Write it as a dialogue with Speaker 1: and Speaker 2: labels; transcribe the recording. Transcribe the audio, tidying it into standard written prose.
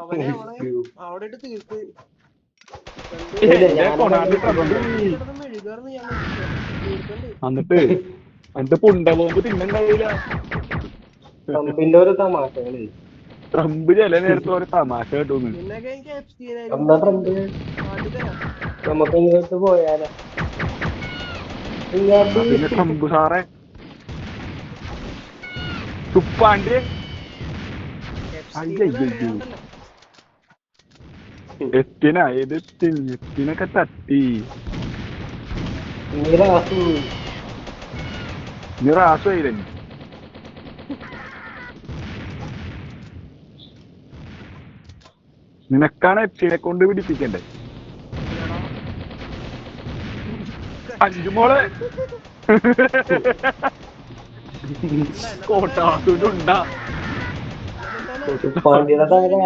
Speaker 1: അവനെ അവിടെ ഇട്ട് തീർത്ത്
Speaker 2: എന്നിട്ട് എന്റെ പുണ്ട പോകുമ്പോ തിന്നാൻ കഴിയില്ല.
Speaker 3: ട്രംപിന്റെ ഒരു തമാശകള്.
Speaker 2: ട്രംപ് ചില നേരത്തെ ഒരു തമാശ കേട്ടോന്ന്.
Speaker 3: എന്താ ട്രംപ്? നമുക്ക് ഇങ്ങോട്ട് പോയാലോ?
Speaker 2: പിന്നെ ട്രംപ് സാറെ തുപ്പാണ്ട് എത്തിനൊക്കെ തട്ടി റാസുമായില്ലേ. നിനക്കാണ് എത്തിനെ കൊണ്ട് പിടിപ്പിക്കണ്ടേ. അഞ്ചുമോളെ കോട്ടാസുണ്ടാ